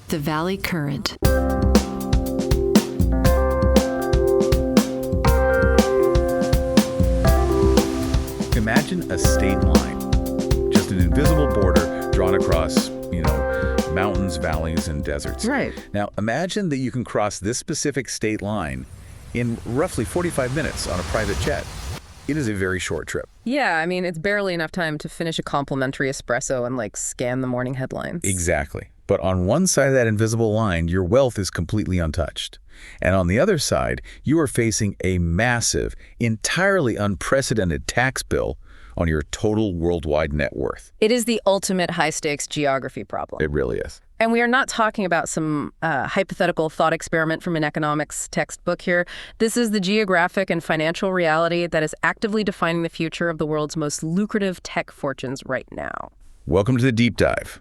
The Valley Current. Imagine a state line, just an invisible border drawn across, mountains, valleys, and deserts. Right. Now, imagine that you can cross this specific state line in roughly 45 minutes on a private jet. It is a very short trip. Yeah, I mean, it's barely enough time to finish a complimentary espresso and, scan the morning headlines. Exactly. But on one side of that invisible line, your wealth is completely untouched. And on the other side, you are facing a massive, entirely unprecedented tax bill on your total worldwide net worth. It is the ultimate high-stakes geography problem. It really is. And we are not talking about some hypothetical thought experiment from an economics textbook here. This is the geographic and financial reality that is actively defining the future of the world's most lucrative tech fortunes right now. Welcome to the Deep Dive.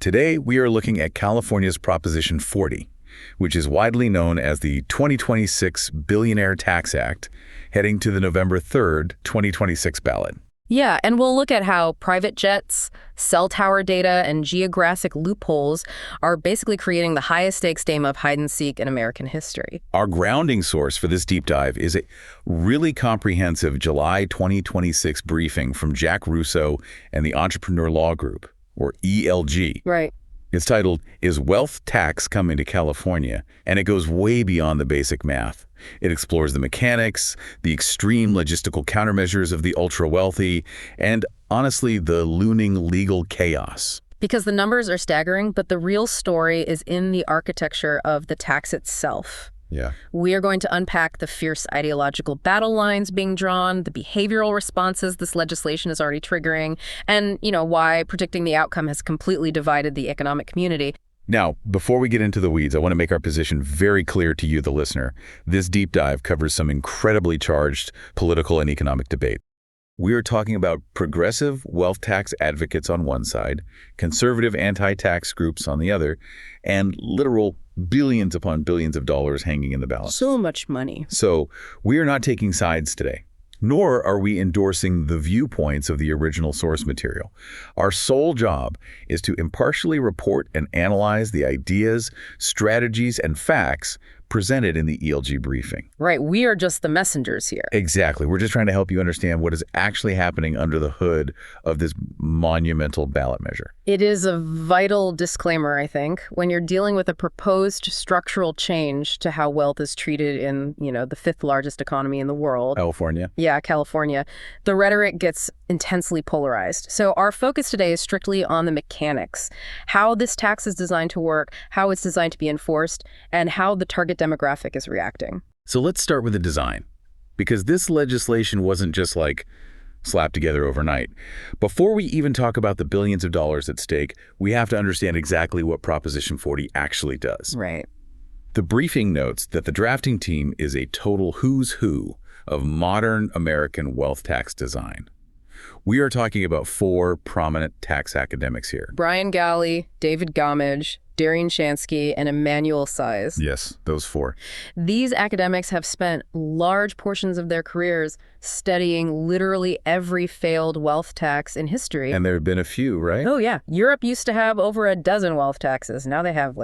Today, we are looking at California's Proposition 40, which is widely known as the 2026 Billionaire Tax Act, heading to the November 3rd, 2026 ballot. Yeah, and we'll look at how private jets, cell tower data, and geographic loopholes are basically creating the highest stakes game of hide and seek in American history. Our grounding source for this deep dive is a really comprehensive July 2026 briefing from Jack Russo and the Entrepreneur Law Group, or ELG. Right. It's titled, Is Wealth Tax Coming to California? And it goes way beyond the basic math. It explores the mechanics, the extreme logistical countermeasures of the ultra-wealthy, and honestly, the looming legal chaos. Because the numbers are staggering, but the real story is in the architecture of the tax itself. Yeah. We are going to unpack the fierce ideological battle lines being drawn, the behavioral responses this legislation is already triggering, and, why predicting the outcome has completely divided the economic community. Now, before we get into the weeds, I want to make our position very clear to you, the listener. This deep dive covers some incredibly charged political and economic debate. We are talking about progressive wealth tax advocates on one side, conservative anti-tax groups on the other, and literal billions upon billions of dollars hanging in the balance. So much money. So we are not taking sides today, nor are we endorsing the viewpoints of the original source material. Our sole job is to impartially report and analyze the ideas, strategies, and facts presented in the ELG briefing. Right. We are just the messengers here. Exactly. We're just trying to help you understand what is actually happening under the hood of this monumental ballot measure. It is a vital disclaimer, I think, when you're dealing with a proposed structural change to how wealth is treated in, the fifth largest economy in the world. California. Yeah, California. The rhetoric gets intensely polarized. So our focus today is strictly on the mechanics, how this tax is designed to work, how it's designed to be enforced, and how the target demographic is reacting. So let's start with the design, because this legislation wasn't just slapped together overnight. Before we even talk about the billions of dollars at stake, we have to understand exactly what Proposition 40 actually does. Right. The briefing notes that the drafting team is a total who's who of modern American wealth tax design. We are talking about four prominent tax academics here. Brian Galley, David Gomage, Darian Shansky, and Emmanuel Size. Yes, those four. These academics have spent large portions of their careers studying literally every failed wealth tax in history. And there have been a few, right? Oh, yeah. Europe used to have over a dozen wealth taxes. Now they have,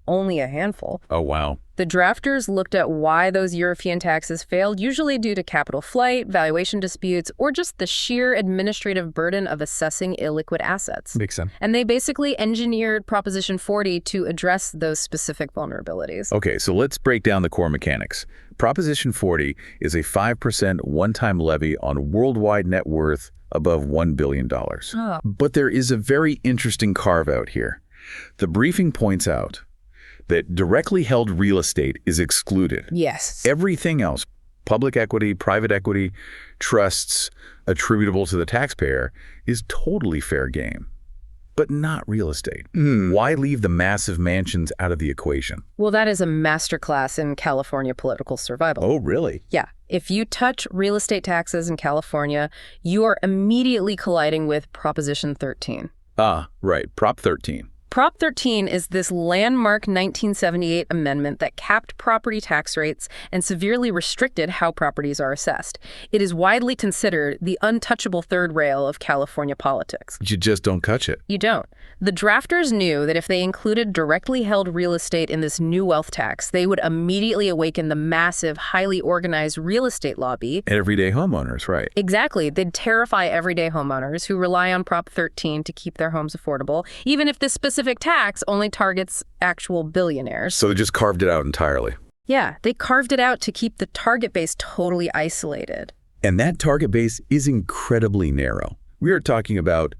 only a handful. Oh, wow. The drafters looked at why those European taxes failed, usually due to capital flight, valuation disputes, or just the sheer administrative burden of assessing illiquid assets. Makes sense. And they basically engineered Proposition 40 to address those specific vulnerabilities. Okay, so let's break down the core mechanics. Proposition 40 is a 5% one-time levy on worldwide net worth above $1 billion. Oh. But there is a very interesting carve-out here. The briefing points out that directly held real estate is excluded. Yes. Everything else, public equity, private equity, trusts attributable to the taxpayer, is totally fair game, but not real estate. Why leave the massive mansions out of the equation? Well, that is a masterclass in California political survival. Oh, really? Yeah. If you touch real estate taxes in California, you are immediately colliding with Proposition 13. Ah, right. Prop 13. Prop 13 is this landmark 1978 amendment that capped property tax rates and severely restricted how properties are assessed. It is widely considered the untouchable third rail of California politics. You just don't touch it. You don't. The drafters knew that if they included directly held real estate in this new wealth tax, they would immediately awaken the massive, highly organized real estate lobby. And everyday homeowners, right? Exactly. They'd terrify everyday homeowners who rely on Prop 13 to keep their homes affordable, even if this specific tax only targets actual billionaires. So they just carved it out entirely. Yeah, they carved it out to keep the target base totally isolated. And that target base is incredibly narrow. We are talking about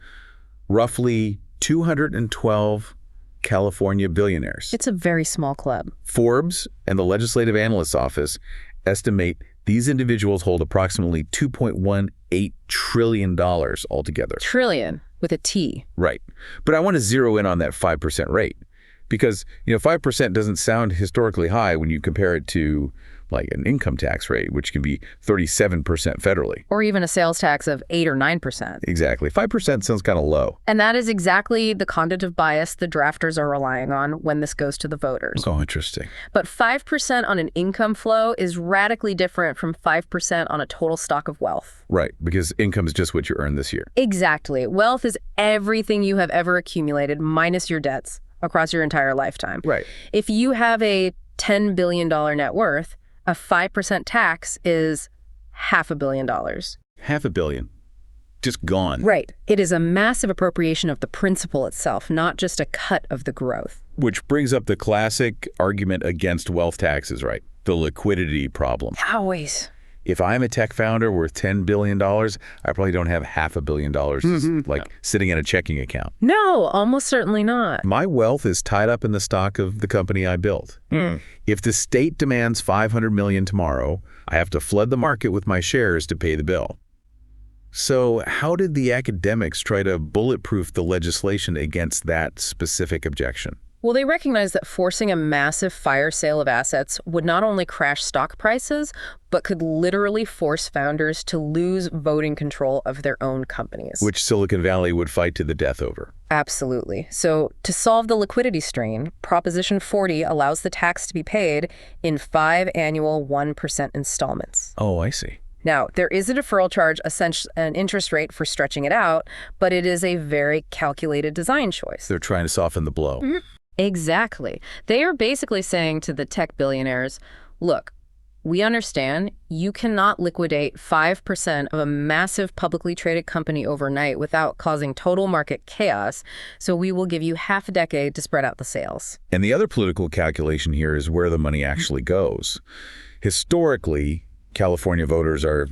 roughly 212 California billionaires. It's a very small club. Forbes and the Legislative Analyst's Office estimate these individuals hold approximately $2.18 trillion altogether. Trillion with a T. Right. But I want to zero in on that 5% rate because, 5% doesn't sound historically high when you compare it to like an income tax rate, which can be 37% federally. Or even a sales tax of 8 or 9%. Exactly. 5% sounds kind of low. And that is exactly the cognitive bias the drafters are relying on when this goes to the voters. Oh, interesting. But 5% on an income flow is radically different from 5% on a total stock of wealth. Right, because income is just what you earned this year. Exactly. Wealth is everything you have ever accumulated minus your debts across your entire lifetime. Right. If you have a $10 billion net worth, a 5% tax is $500 million. $500 million. Just gone. Right. It is a massive appropriation of the principal itself, not just a cut of the growth. Which brings up the classic argument against wealth taxes, right? The liquidity problem. Always. If I'm a tech founder worth $10 billion, I probably don't have $500 million sitting in a checking account. No, almost certainly not. My wealth is tied up in the stock of the company I built. If the state demands $500 million tomorrow, I have to flood the market with my shares to pay the bill. So how did the academics try to bulletproof the legislation against that specific objection? Well, they recognized that forcing a massive fire sale of assets would not only crash stock prices, but could literally force founders to lose voting control of their own companies. Which Silicon Valley would fight to the death over. Absolutely. So to solve the liquidity strain, Proposition 40 allows the tax to be paid in 5 annual 1% installments. Oh, I see. Now, there is a deferral charge, an interest rate for stretching it out, but it is a very calculated design choice. They're trying to soften the blow. Exactly. They are basically saying to the tech billionaires, look, we understand you cannot liquidate 5% of a massive publicly traded company overnight without causing total market chaos, so we will give you half a decade to spread out the sales. And the other political calculation here is where the money actually goes. Historically, California voters are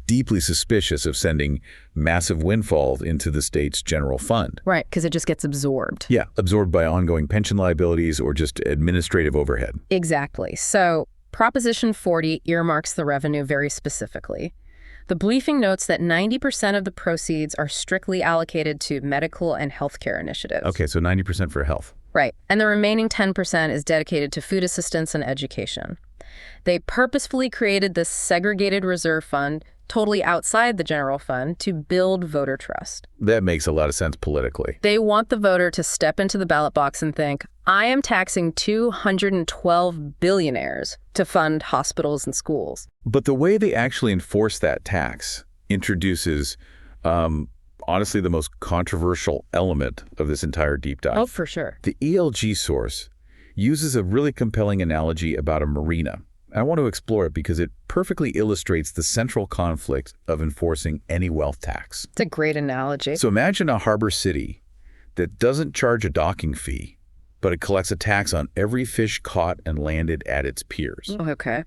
deeply suspicious of sending massive windfalls into the state's general fund. Right, because it just gets absorbed. Yeah, absorbed by ongoing pension liabilities or just administrative overhead. Exactly. So Proposition 40 earmarks the revenue very specifically. The briefing notes that 90% of the proceeds are strictly allocated to medical and healthcare initiatives. Okay, so 90% for health. Right. And the remaining 10% is dedicated to food assistance and education. They purposefully created this segregated reserve fund totally outside the general fund to build voter trust. That makes a lot of sense politically. They want the voter to step into the ballot box and think, I am taxing 212 billionaires to fund hospitals and schools. But the way they actually enforce that tax introduces, honestly, the most controversial element of this entire deep dive. Oh, for sure. The ELG source uses a really compelling analogy about a marina. I want to explore it because it perfectly illustrates the central conflict of enforcing any wealth tax. It's a great analogy. So imagine a harbor city that doesn't charge a docking fee, but it collects a tax on every fish caught and landed at its piers. Okay.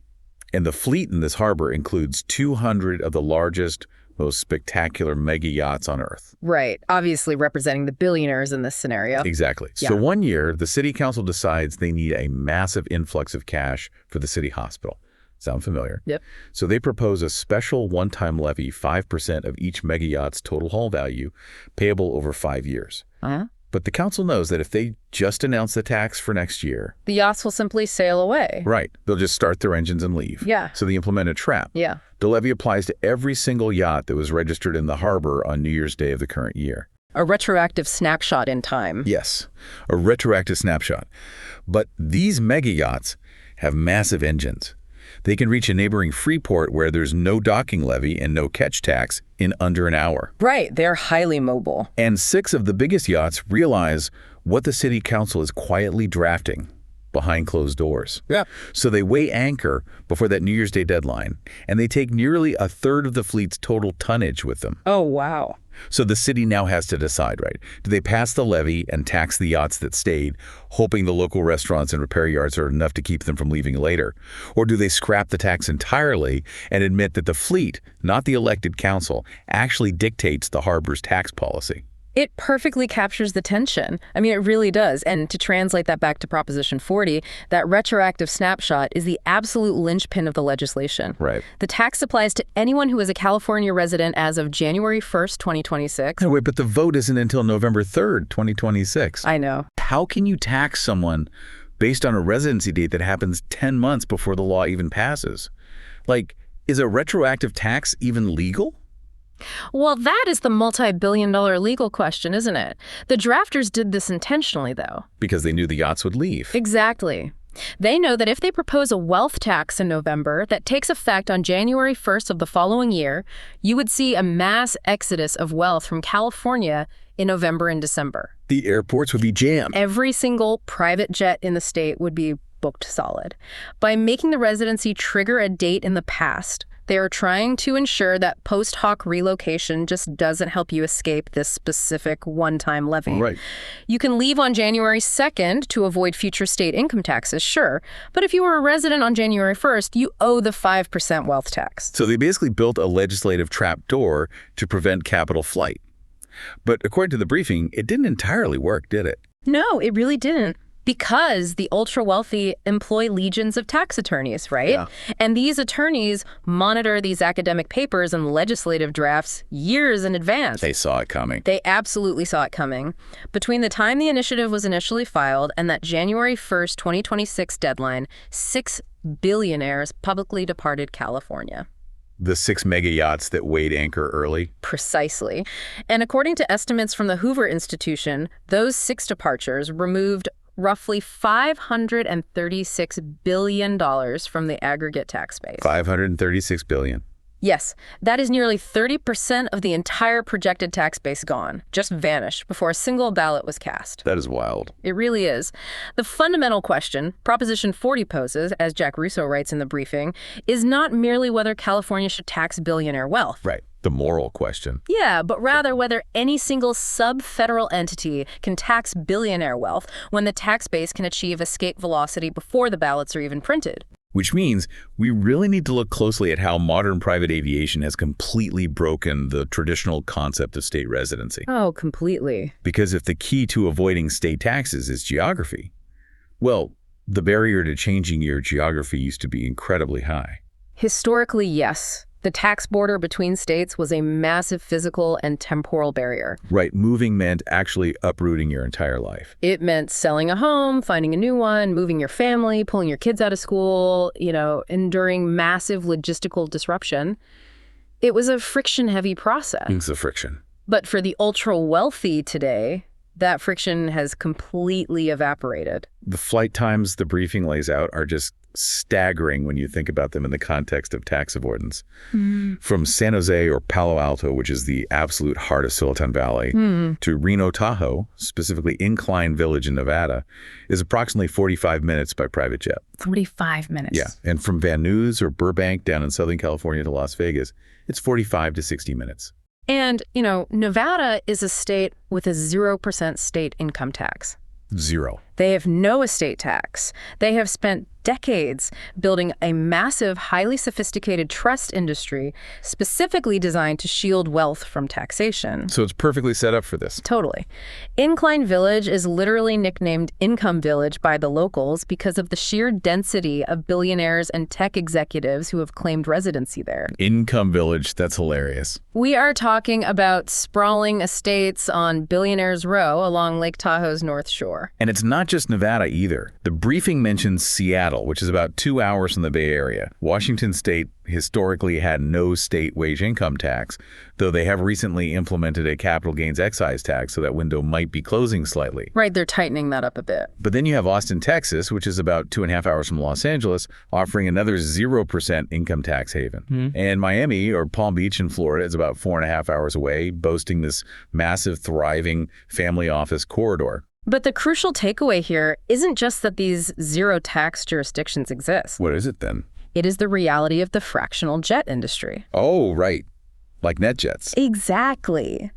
And the fleet in this harbor includes 200 of the largest, most spectacular mega yachts on Earth. Right. Obviously representing the billionaires in this scenario. Exactly. Yeah. So one year, the city council decides they need a massive influx of cash for the city hospital. Sound familiar? Yep. So they propose a special one-time levy, 5% of each mega yacht's total hull value, payable over 5 years. Uh-huh. But the council knows that if they just announce the tax for next year... the yachts will simply sail away. Right. They'll just start their engines and leave. Yeah. So they implement a trap. Yeah. The levy applies to every single yacht that was registered in the harbor on New Year's Day of the current year. A retroactive snapshot in time. Yes, a retroactive snapshot. But these mega yachts have massive engines. They can reach a neighboring Freeport where there's no docking levy and no catch tax in under an hour. Right, they're highly mobile. And 6 of the biggest yachts realize what the city council is quietly drafting behind closed doors. Yeah. So they weigh anchor before that New Year's Day deadline, and they take nearly a third of the fleet's total tonnage with them. Oh, wow. So the city now has to decide, right? Do they pass the levy and tax the yachts that stayed, hoping the local restaurants and repair yards are enough to keep them from leaving later? Or do they scrap the tax entirely and admit that the fleet, not the elected council, actually dictates the harbor's tax policy? It perfectly captures the tension. I mean, it really does. And to translate that back to Proposition 40, that retroactive snapshot is the absolute linchpin of the legislation. Right. The tax applies to anyone who is a California resident as of January 1st, 2026. No, wait, but the vote isn't until November 3rd, 2026. I know. How can you tax someone based on a residency date that happens 10 months before the law even passes? Like, is a retroactive tax even legal? Well, that is the multi-billion-dollar legal question, isn't it? The drafters did this intentionally, though. Because they knew the yachts would leave. Exactly. They know that if they propose a wealth tax in November that takes effect on January 1st of the following year, you would see a mass exodus of wealth from California in November and December. The airports would be jammed. Every single private jet in the state would be booked solid. By making the residency trigger a date in the past, they are trying to ensure that post hoc relocation just doesn't help you escape this specific one-time levy. Right. You can leave on January 2nd to avoid future state income taxes, sure. But if you were a resident on January 1st, you owe the 5% wealth tax. So they basically built a legislative trapdoor to prevent capital flight. But according to the briefing, it didn't entirely work, did it? No, it really didn't. Because the ultra-wealthy employ legions of tax attorneys, right? Yeah. And these attorneys monitor these academic papers and legislative drafts years in advance. They saw it coming. They absolutely saw it coming. Between the time the initiative was initially filed and that January 1st, 2026 deadline, 6 billionaires publicly departed California. The 6 mega yachts that weighed anchor early? Precisely. And according to estimates from the Hoover Institution, those 6 departures removed roughly $536 billion from the aggregate tax base. $536 billion. Yes, that is nearly 30% of the entire projected tax base gone, just vanished before a single ballot was cast. That is wild. It really is. The fundamental question Proposition 40 poses, as Jack Russo writes in the briefing, is not merely whether California should tax billionaire wealth. Right. The moral question. Yeah, but rather whether any single sub-federal entity can tax billionaire wealth when the tax base can achieve escape velocity before the ballots are even printed. Which means we really need to look closely at how modern private aviation has completely broken the traditional concept of state residency. Oh, completely. Because if the key to avoiding state taxes is geography, well, the barrier to changing your geography used to be incredibly high. Historically, yes. The tax border between states was a massive physical and temporal barrier. Right. Moving meant actually uprooting your entire life. It meant selling a home, finding a new one, moving your family, pulling your kids out of school, enduring massive logistical disruption. It was a friction-heavy process. It's the friction. But for the ultra-wealthy today, that friction has completely evaporated. The flight times the briefing lays out are just staggering when you think about them in the context of tax avoidance. From San Jose or Palo Alto, which is the absolute heart of Silicon Valley, to Reno, Tahoe, specifically Incline Village in Nevada, is approximately 45 minutes by private jet. 45 minutes. Yeah. And from Van Nuys or Burbank down in Southern California to Las Vegas, it's 45 to 60 minutes. And, Nevada is a state with a 0% state income tax. Zero. They have no estate tax. They have spent decades building a massive, highly sophisticated trust industry specifically designed to shield wealth from taxation. So it's perfectly set up for this. Totally. Incline Village is literally nicknamed Income Village by the locals because of the sheer density of billionaires and tech executives who have claimed residency there. Income Village, that's hilarious. We are talking about sprawling estates on Billionaires Row along Lake Tahoe's North Shore. And it's not not just Nevada either. The briefing mentions Seattle, which is about 2 hours from the Bay Area. Washington State historically had no state wage income tax, though they have recently implemented a capital gains excise tax, so that window might be closing slightly. Right, they're tightening that up a bit. But then you have Austin, Texas, which is about 2.5 hours from Los Angeles, offering another 0% income tax haven. And Miami, or Palm Beach in Florida, is about 4.5 hours away, boasting this massive, thriving family office corridor. But the crucial takeaway here isn't just that these zero tax jurisdictions exist. What is it then? It is the reality of the fractional jet industry. Oh, right. Like NetJets. Exactly.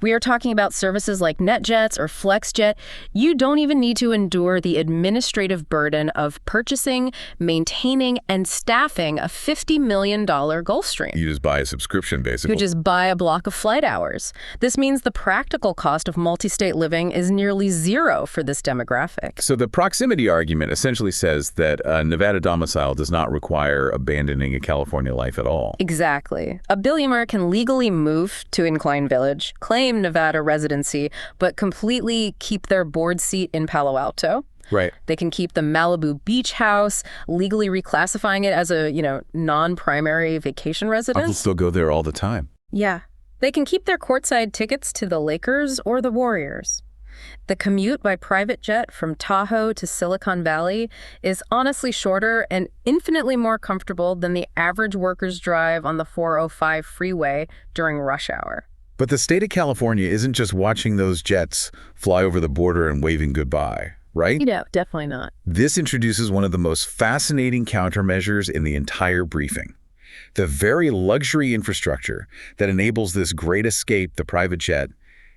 We are talking about services like NetJets or FlexJet. You don't even need to endure the administrative burden of purchasing, maintaining, and staffing a $50 million Gulfstream. You just buy a subscription, basically. You just buy a block of flight hours. This means the practical cost of multi-state living is nearly zero for this demographic. So the proximity argument essentially says that a Nevada domicile does not require abandoning a California life at all. Exactly. A billionaire can legally move to Incline Village, claim Nevada residency, but completely keep their board seat in Palo Alto. Right. They can keep the Malibu beach house, legally reclassifying it as a, non-primary vacation residence. I'll still go there all the time. Yeah. They can keep their courtside tickets to the Lakers or the Warriors. The commute by private jet from Tahoe to Silicon Valley is honestly shorter and infinitely more comfortable than the average worker's drive on the 405 freeway during rush hour. But the state of California isn't just watching those jets fly over the border and waving goodbye, right? No, definitely not. This introduces one of the most fascinating countermeasures in the entire briefing. The very luxury infrastructure that enables this great escape, the private jet,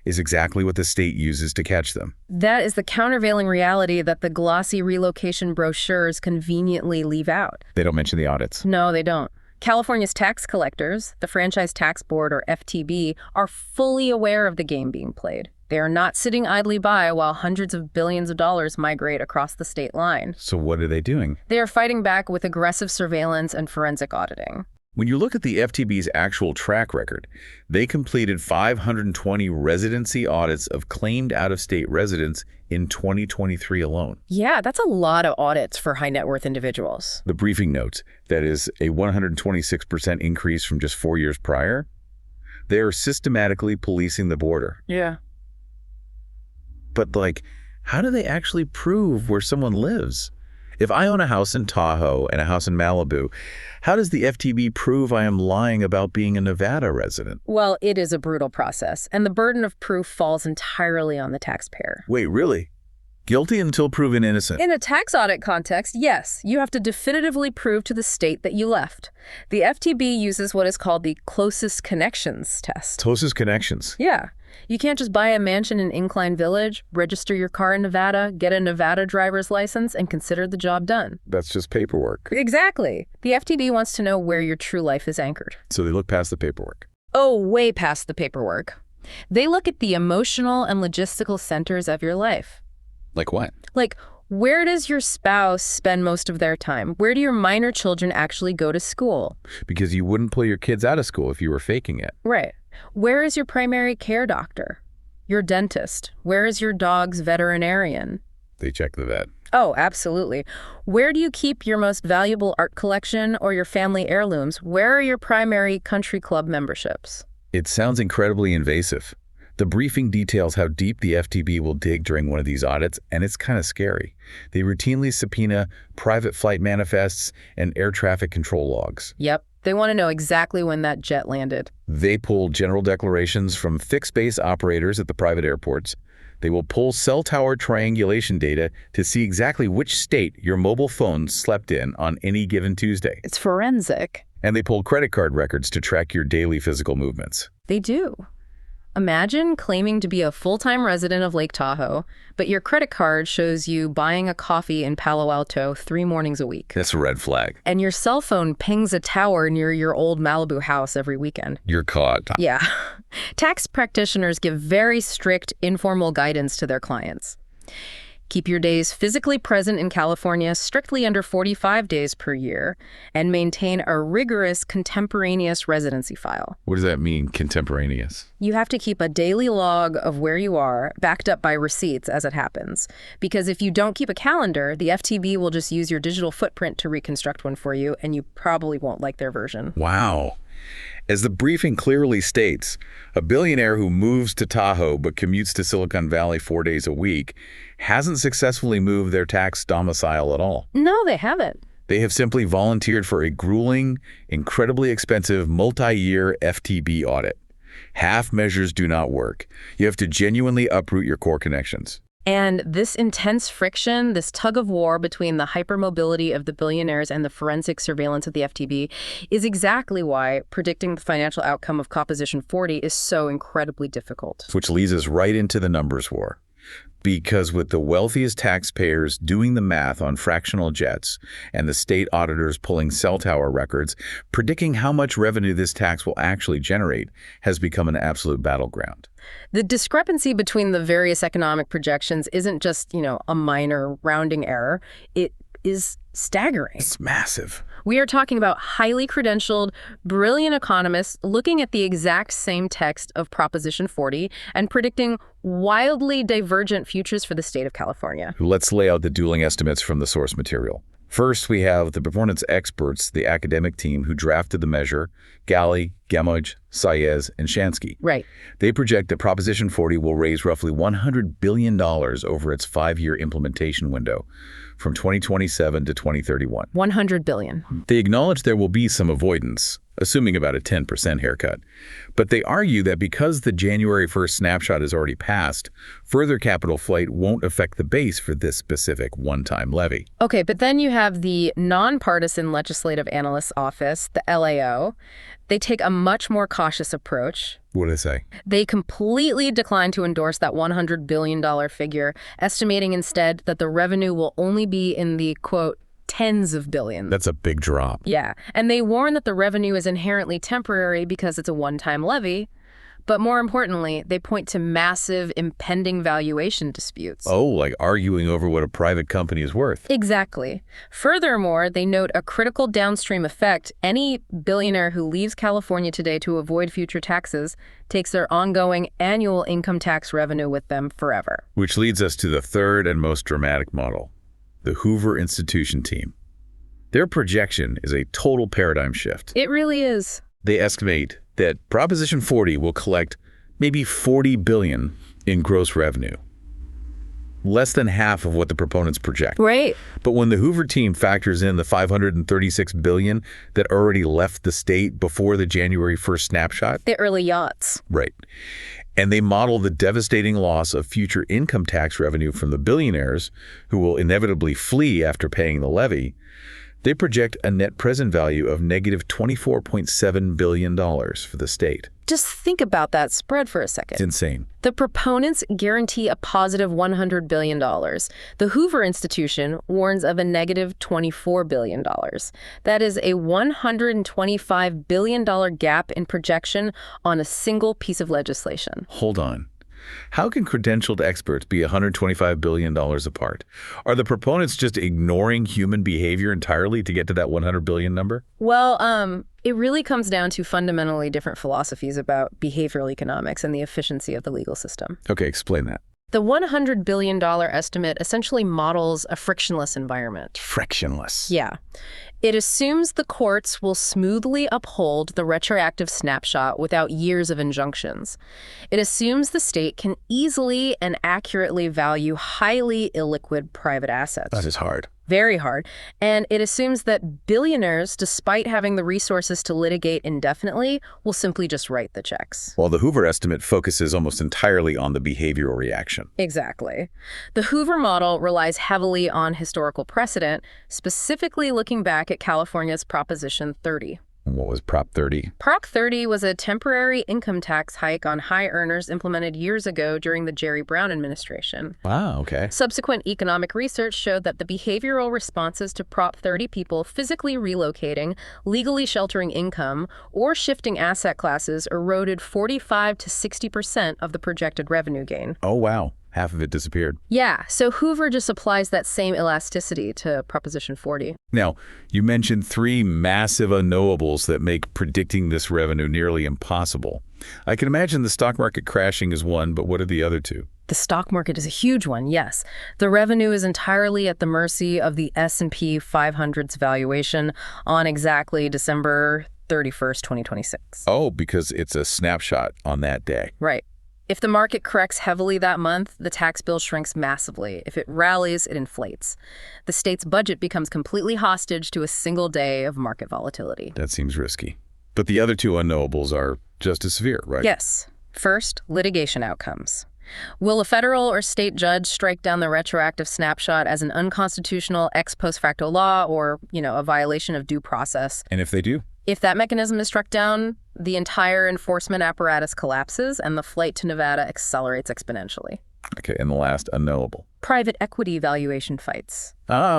is exactly what the state uses to catch them. That is the countervailing reality that the glossy relocation brochures conveniently leave out. They don't mention the audits. No, they don't. California's tax collectors, the Franchise Tax Board, or FTB, are fully aware of the game being played. They are not sitting idly by while hundreds of billions of dollars migrate across the state line. So what are they doing? They are fighting back with aggressive surveillance and forensic auditing. When you look at the FTB's actual track record, they completed 520 residency audits of claimed out-of-state residents in 2023 alone. Yeah, that's a lot of audits for high-net-worth individuals. The briefing notes that is a 126% increase from just 4 years prior. They are systematically policing the border. Yeah. But, how do they actually prove where someone lives? If I own a house in Tahoe and a house in Malibu, how does the FTB prove I am lying about being a Nevada resident? Well, it is a brutal process, and the burden of proof falls entirely on the taxpayer. Wait, really? Guilty until proven innocent? In a tax audit context, yes, you have to definitively prove to the state that you left. The FTB uses what is called the closest connections test. Closest connections? Yeah. You can't just buy a mansion in Incline Village, register your car in Nevada, get a Nevada driver's license, and consider the job done. That's just paperwork. Exactly. The FTB wants to know where your true life is anchored. So they look past the paperwork. Oh, way past the paperwork. They look at the emotional and logistical centers of your life. Like what? Like, where does your spouse spend most of their time? Where do your minor children actually go to school? Because you wouldn't pull your kids out of school if you were faking it. Right. Where is your primary care doctor? Your dentist? Where is your dog's veterinarian? They check the vet. Oh, absolutely. Where do you keep your most valuable art collection or your family heirlooms? Where are your primary country club memberships? It sounds incredibly invasive. The briefing details how deep the FTB will dig during one of these audits, and it's kind of scary. They routinely subpoena private flight manifests and air traffic control logs. Yep. They want to know exactly when that jet landed. They pull general declarations from fixed-base operators at the private airports. They will pull cell tower triangulation data to see exactly which state your mobile phone slept in on any given Tuesday. It's forensic. And they pull credit card records to track your daily physical movements. They do. Imagine claiming to be a full-time resident of Lake Tahoe, but your credit card shows you buying a coffee in Palo Alto 3 mornings a week. That's a red flag. And your cell phone pings a tower near your old Malibu house every weekend. You're caught. Yeah. Tax practitioners give very strict, informal guidance to their clients. keep your days physically present in California strictly under 45 days per year, and maintain a rigorous contemporaneous residency file. What does that mean, contemporaneous? You have to keep a daily log of where you are, backed up by receipts as it happens. Because if you don't keep a calendar, the FTB will just use your digital footprint to reconstruct one for you, and you probably won't like their version. Wow. As the briefing clearly states, a billionaire who moves to Tahoe but commutes to Silicon Valley 4 days a week hasn't successfully moved their tax domicile at all. No, they haven't. They have simply volunteered for a grueling, incredibly expensive, multi-year FTB audit. Half measures do not work. You have to genuinely uproot your core connections. And this intense friction, this tug of war between the hypermobility of the billionaires and the forensic surveillance of the FTB is exactly why predicting the financial outcome of Proposition 40 is so incredibly difficult. Which leads us right into the numbers war. Because with the wealthiest taxpayers doing the math on fractional jets and the state auditors pulling cell tower records, predicting how much revenue this tax will actually generate has become an absolute battleground. The discrepancy between the various economic projections isn't just, a minor rounding error. It is staggering. It's massive. We are talking about highly credentialed, brilliant economists looking at the exact same text of Proposition 40 and predicting wildly divergent futures for the state of California. Let's lay out the dueling estimates from the source material. First, we have the proponents' experts, the academic team who drafted the measure, Galley, Gemoj, Saez, and Shansky. Right. They project that Proposition 40 will raise roughly $100 billion over its 5-year implementation window, from 2027 to 2031. $100 billion. They acknowledge there will be some avoidance, assuming about a 10% haircut. But they argue that because the January 1st snapshot is already passed, further capital flight won't affect the base for this specific one-time levy. Okay, but then you have the Nonpartisan Legislative Analyst's Office, the LAO. They take a much more cautious approach. What do they say? They completely decline to endorse that $100 billion figure, estimating instead that the revenue will only be in the, quote, tens of billions. That's a big drop. Yeah, and they warn that the revenue is inherently temporary because it's a one-time levy. But more importantly, they point to massive impending valuation disputes. Oh, like arguing over what a private company is worth. Exactly. Furthermore, they note a critical downstream effect. Any billionaire who leaves California today to avoid future taxes takes their ongoing annual income tax revenue with them forever. Which leads us to the third and most dramatic model, the Hoover Institution team. Their projection is a total paradigm shift. It really is. They estimate that Proposition 40 will collect maybe $40 billion in gross revenue. Less than half of what the proponents project. Right. But when the Hoover team factors in the $536 billion that already left the state before the January 1st snapshot. The early yachts. Right. And they model the devastating loss of future income tax revenue from the billionaires who will inevitably flee after paying the levy. They project a net present value of negative $24.7 billion for the state. Just think about that spread for a second. It's insane. The proponents guarantee a positive $100 billion. The Hoover Institution warns of a negative $24 billion. That is a $125 billion gap in projection on a single piece of legislation. Hold on. How can credentialed experts be $125 billion apart? Are the proponents just ignoring human behavior entirely to get to that $100 billion number? Well, it really comes down to fundamentally different philosophies about behavioral economics and the efficiency of the legal system. Okay, explain that. The $100 billion estimate essentially models a frictionless environment. Frictionless. Yeah. It assumes the courts will smoothly uphold the retroactive snapshot without years of injunctions. It assumes the state can easily and accurately value highly illiquid private assets. That is hard. Very hard. And it assumes that billionaires, despite having the resources to litigate indefinitely, will simply just write the checks. While the Hoover estimate focuses almost entirely on the behavioral reaction. Exactly. The Hoover model relies heavily on historical precedent, specifically looking back at California's Proposition 30. What was Prop 30? Prop 30 was a temporary income tax hike on high earners implemented years ago during the Jerry Brown administration. Wow, okay. Subsequent economic research showed that the behavioral responses to Prop 30 people physically relocating, legally sheltering income, or shifting asset classes eroded 45 to 60% of the projected revenue gain. Oh, wow. half of it disappeared. Yeah, so Hoover just applies that same elasticity to Proposition 40. Now, you mentioned three massive unknowables that make predicting this revenue nearly impossible. I can imagine the stock market crashing is one, but what are the other two? The stock market is a huge one, yes. The revenue is entirely at the mercy of the S&P 500's valuation on exactly December 31st, 2026. Oh, because it's a snapshot on that day. Right. If the market corrects heavily that month, the tax bill shrinks massively. If it rallies, it inflates. The state's budget becomes completely hostage to a single day of market volatility. That seems risky. But the other two unknowables are just as severe, right? Yes. First, litigation outcomes. Will a federal or state judge strike down the retroactive snapshot as an unconstitutional ex post facto law or, a violation of due process? And if they do? If that mechanism is struck down, the entire enforcement apparatus collapses and the flight to Nevada accelerates exponentially. Okay, and the last unknowable. Private equity valuation fights.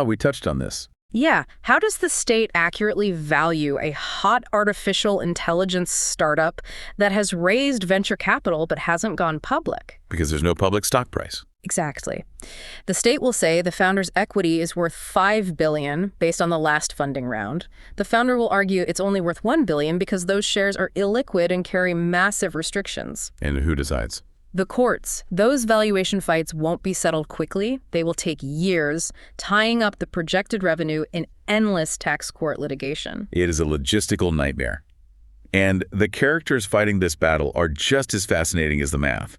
We touched on this. Yeah. How does the state accurately value a hot artificial intelligence startup that has raised venture capital but hasn't gone public? Because there's no public stock price. Exactly. The state will say the founder's equity is worth $5 billion based on the last funding round. The founder will argue it's only worth $1 billion because those shares are illiquid and carry massive restrictions. And who decides? The courts. Those valuation fights won't be settled quickly. They will take years, tying up the projected revenue in endless tax court litigation. It is a logistical nightmare. And the characters fighting this battle are just as fascinating as the math.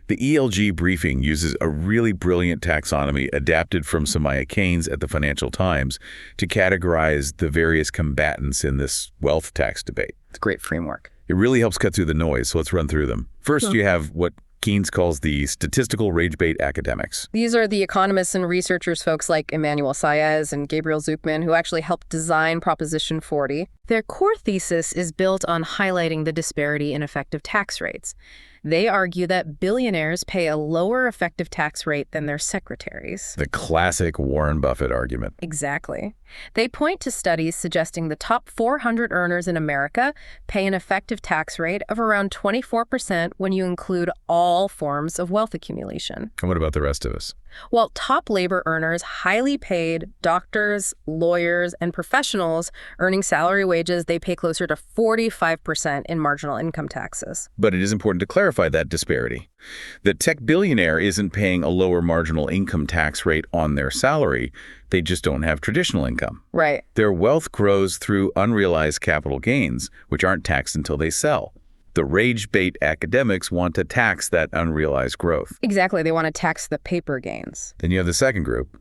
The ELG briefing uses a really brilliant taxonomy adapted from Samaya Keynes at the Financial Times to categorize the various combatants in this wealth tax debate. It's a great framework. It really helps cut through the noise, so let's run through them. First, you have what Keynes calls the statistical rage bait academics. These are the economists and researchers, folks like Emmanuel Saez and Gabriel Zucman, who actually helped design Proposition 40. Their core thesis is built on highlighting the disparity in effective tax rates. They argue that billionaires pay a lower effective tax rate than their secretaries. The classic Warren Buffett argument. Exactly. They point to studies suggesting the top 400 earners in America pay an effective tax rate of around 24% when you include all forms of wealth accumulation. And what about the rest of us? While top labor earners, highly paid doctors, lawyers, and professionals earning salary wages, they pay closer to 45% in marginal income taxes. But it is important to clarify that disparity. The tech billionaire isn't paying a lower marginal income tax rate on their salary. They just don't have traditional income. Right. Their wealth grows through unrealized capital gains, which aren't taxed until they sell. The rage bait academics want to tax that unrealized growth. Exactly. They want to tax the paper gains. Then you have the second group,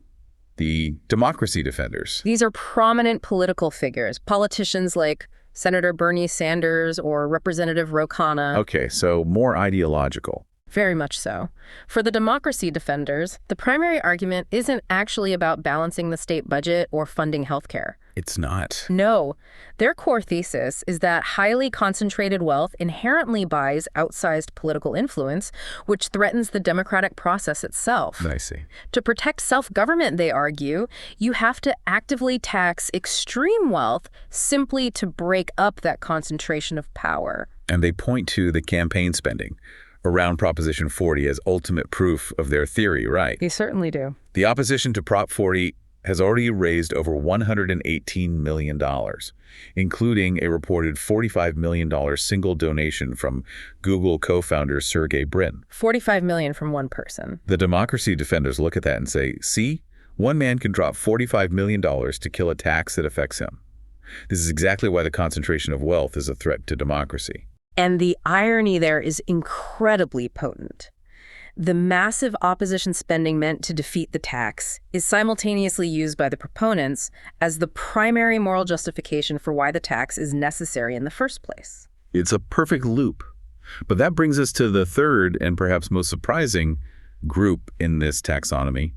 the democracy defenders. These are prominent political figures, politicians like Senator Bernie Sanders or Representative Ro Khanna. Okay, so more ideological. Very much so. For the democracy defenders, the primary argument isn't actually about balancing the state budget or funding healthcare. It's not. No. Their core thesis is that highly concentrated wealth inherently buys outsized political influence, which threatens the democratic process itself. I see. To protect self-government, they argue, you have to actively tax extreme wealth simply to break up that concentration of power. And they point to the campaign spending around Proposition 40 as ultimate proof of their theory, right? They certainly do. The opposition to Prop 40 has already raised over $118 million, including a reported $45 million single donation from Google co-founder Sergey Brin. $45 million from one person. The democracy defenders look at that and say, see, one man can drop $45 million to kill a tax that affects him. This is exactly why the concentration of wealth is a threat to democracy. And the irony there is incredibly potent. The massive opposition spending meant to defeat the tax is simultaneously used by the proponents as the primary moral justification for why the tax is necessary in the first place. It's a perfect loop. But that brings us to the third and perhaps most surprising group in this taxonomy,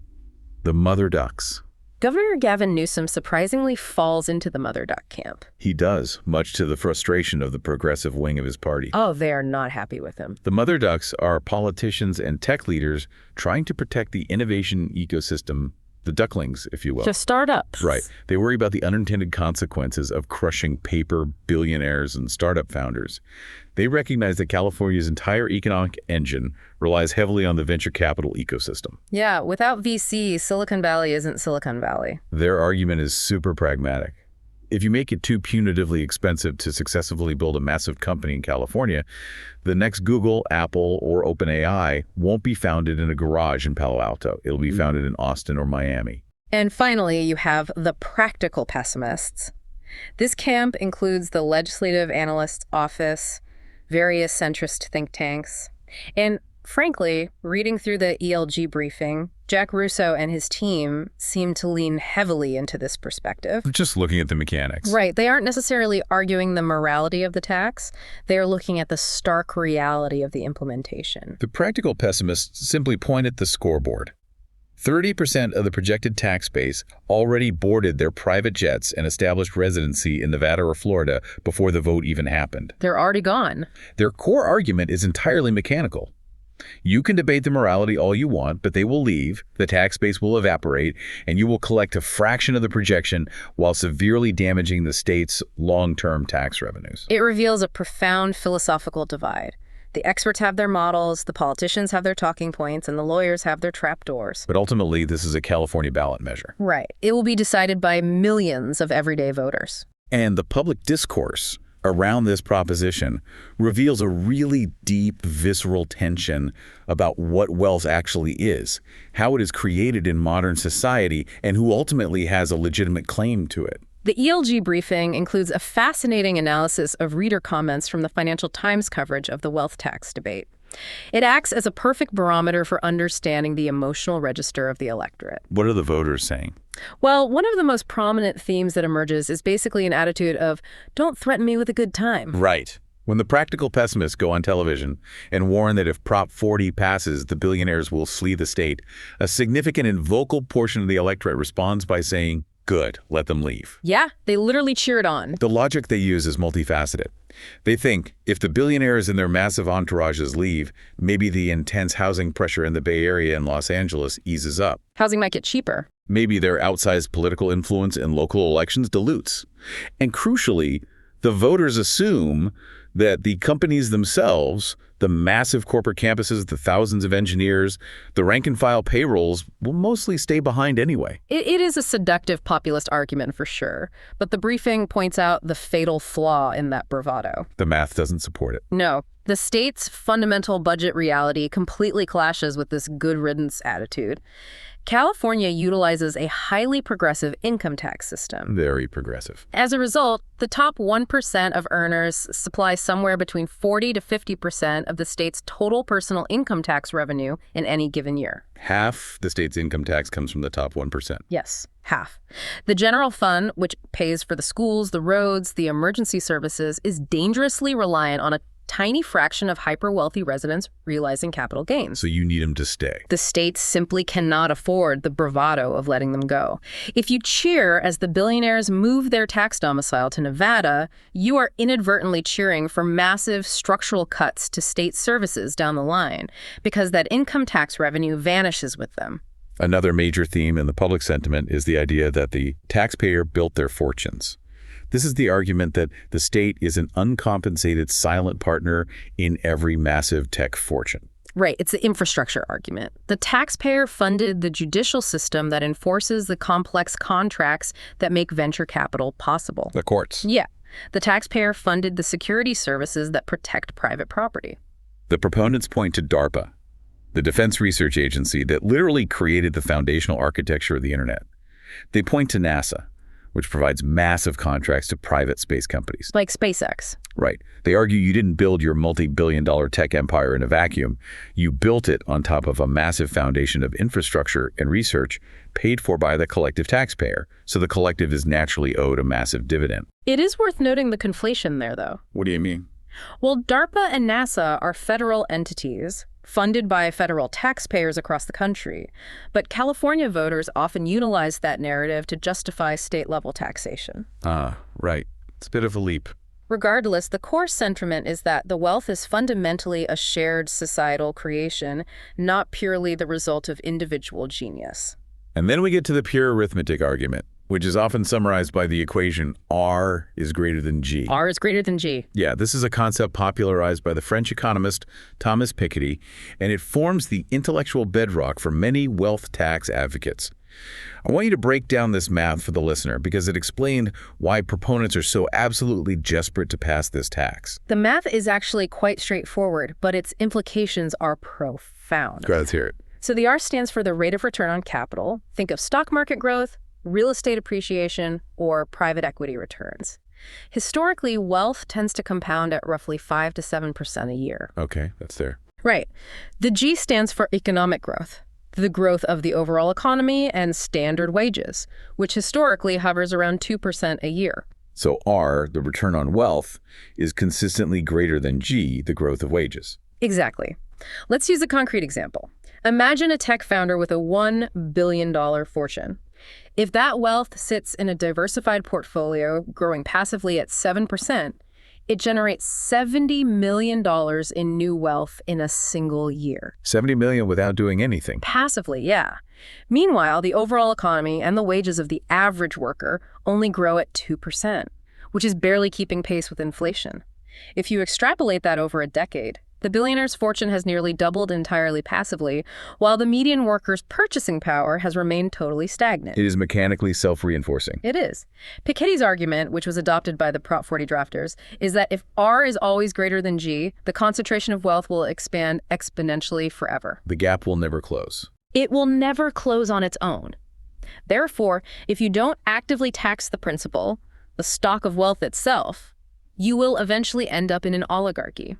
the mother ducks. Governor Gavin Newsom surprisingly falls into the mother duck camp. He does, much to the frustration of the progressive wing of his party. Oh, they are not happy with him. The mother ducks are politicians and tech leaders trying to protect the innovation ecosystem the ducklings, if you will. Just startups. Right. They worry about the unintended consequences of crushing paper billionaires and startup founders. They recognize that California's entire economic engine relies heavily on the venture capital ecosystem. Yeah, without VC, Silicon Valley isn't Silicon Valley. Their argument is super pragmatic. If you make it too punitively expensive to successfully build a massive company in California, the next Google, Apple, or OpenAI won't be founded in a garage in Palo Alto. It'll be founded in Austin or Miami. And finally, you have the practical pessimists. This camp includes the Legislative Analyst's Office, various centrist think tanks, and frankly, reading through the ELG briefing, Jack Russo and his team seem to lean heavily into this perspective. Just looking at the mechanics. Right. They aren't necessarily arguing the morality of the tax. They are looking at the stark reality of the implementation. The practical pessimists simply point at the scoreboard. 30% of the projected tax base already boarded their private jets and established residency in Nevada or Florida before the vote even happened. They're already gone. Their core argument is entirely mechanical. You can debate the morality all you want, but they will leave, the tax base will evaporate, and you will collect a fraction of the projection while severely damaging the state's long-term tax revenues. It reveals a profound philosophical divide. The experts have their models, the politicians have their talking points, and the lawyers have their trapdoors. But ultimately, this is a California ballot measure. Right. It will be decided by millions of everyday voters. And the public discourse around this proposition reveals a really deep, visceral tension about what wealth actually is, how it is created in modern society, and who ultimately has a legitimate claim to it. The ELG briefing includes a fascinating analysis of reader comments from the Financial Times coverage of the wealth tax debate. It acts as a perfect barometer for understanding the emotional register of the electorate. What are the voters saying? Well, one of the most prominent themes that emerges is basically an attitude of, don't threaten me with a good time. Right. When the practical pessimists go on television and warn that if Prop 40 passes, the billionaires will flee the state, a significant and vocal portion of the electorate responds by saying, good, let them leave. Yeah, they literally cheer it on. The logic they use is multifaceted. They think if the billionaires and their massive entourages leave, maybe the intense housing pressure in the Bay Area and Los Angeles eases up. Housing might get cheaper. Maybe their outsized political influence in local elections dilutes. And crucially, the voters assume that the companies themselves, the massive corporate campuses, the thousands of engineers, the rank-and-file payrolls will mostly stay behind anyway. It is a seductive populist argument for sure, but the briefing points out the fatal flaw in that bravado. The math doesn't support it. No, the state's fundamental budget reality completely clashes with this good riddance attitude. California utilizes a highly progressive income tax system. Very progressive. As a result, the top 1% of earners supply somewhere between 40 to 50% of the state's total personal income tax revenue in any given year. Half the state's income tax comes from the top 1%. Yes, half. The general fund, which pays for the schools, the roads, the emergency services, is dangerously reliant on a tiny fraction of hyper-wealthy residents realizing capital gains. So you need them to stay. The state simply cannot afford the bravado of letting them go. If you cheer as the billionaires move their tax domicile to Nevada, you are inadvertently cheering for massive structural cuts to state services down the line, because that income tax revenue vanishes with them. Another major theme in the public sentiment is the idea that the taxpayer built their fortunes. This is the argument that the state is an uncompensated silent partner in every massive tech fortune. Right, it's the infrastructure argument. The taxpayer funded the judicial system that enforces the complex contracts that make venture capital possible. The courts. Yeah, the taxpayer funded the security services that protect private property. The proponents point to DARPA, the defense research agency that literally created the foundational architecture of the internet. They point to NASA, which provides massive contracts to private space companies. Like SpaceX. Right. They argue you didn't build your multi-billion-dollar tech empire in a vacuum. You built it on top of a massive foundation of infrastructure and research paid for by the collective taxpayer, so the collective is naturally owed a massive dividend. It is worth noting the conflation there, though. What do you mean? Well, DARPA and NASA are federal entities funded by federal taxpayers across the country. But California voters often utilize that narrative to justify state-level taxation. Ah, right. It's a bit of a leap. Regardless, the core sentiment is that the wealth is fundamentally a shared societal creation, not purely the result of individual genius. And then we get to the pure arithmetic argument, which is often summarized by the equation R is greater than G. R is greater than G. Yeah, this is a concept popularized by the French economist Thomas Piketty, and it forms the intellectual bedrock for many wealth tax advocates. I want you to break down this math for the listener because it explained why proponents are so absolutely desperate to pass this tax. The math is actually quite straightforward, but its implications are profound. Let's hear it. So the R stands for the rate of return on capital. Think of stock market growth, real estate appreciation, or private equity returns. Historically, wealth tends to compound at roughly 5 to 7% a year. Okay, that's there. Right. The G stands for economic growth, the growth of the overall economy and standard wages, which historically hovers around 2% a year. So R, the return on wealth, is consistently greater than G, the growth of wages. Exactly. Let's use a concrete example. Imagine a tech founder with a $1 billion fortune. If that wealth sits in a diversified portfolio growing passively at 7%, it generates $70 million in new wealth in a single year. $70 million without doing anything. Passively, yeah. Meanwhile, the overall economy and the wages of the average worker only grow at 2%, which is barely keeping pace with inflation. If you extrapolate that over a decade, the billionaire's fortune has nearly doubled entirely passively, while the median worker's purchasing power has remained totally stagnant. It is mechanically self-reinforcing. It is. Piketty's argument, which was adopted by the Prop 40 drafters, is that if R is always greater than G, the concentration of wealth will expand exponentially forever. The gap will never close. It will never close on its own. Therefore, if you don't actively tax the principal, the stock of wealth itself, you will eventually end up in an oligarchy.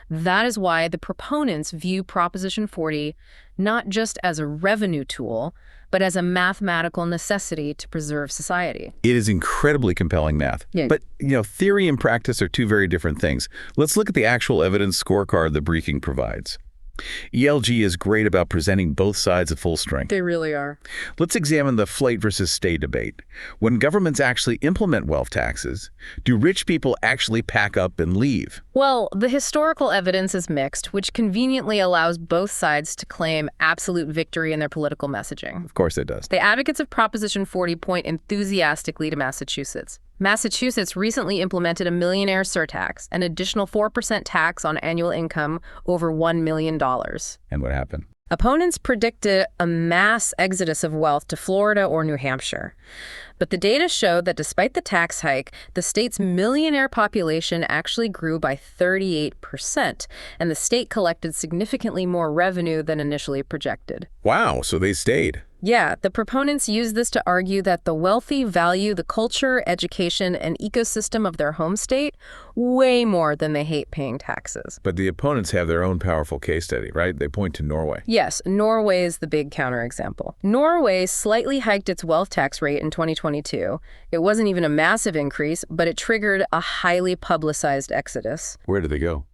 That is why the proponents view Proposition 40 not just as a revenue tool, but as a mathematical necessity to preserve society. It is incredibly compelling math. Yeah. But, theory and practice are two very different things. Let's look at the actual evidence scorecard the briefing provides. ELG is great about presenting both sides at full strength. They really are. Let's examine the flight versus stay debate. When governments actually implement wealth taxes, do rich people actually pack up and leave? Well, the historical evidence is mixed, which conveniently allows both sides to claim absolute victory in their political messaging. Of course it does. The advocates of Proposition 40 point enthusiastically to Massachusetts. Massachusetts recently implemented a millionaire surtax, an additional 4% tax on annual income over $1 million. And what happened? Opponents predicted a mass exodus of wealth to Florida or New Hampshire. But the data showed that despite the tax hike, the state's millionaire population actually grew by 38%, and the state collected significantly more revenue than initially projected. Wow, so they stayed. Yeah, the proponents use this to argue that the wealthy value the culture, education, and ecosystem of their home state way more than they hate paying taxes. But the opponents have their own powerful case study, right? They point to Norway. Yes, Norway is the big counterexample. Norway slightly hiked its wealth tax rate in 2022. It wasn't even a massive increase, but it triggered a highly publicized exodus. Where did they go?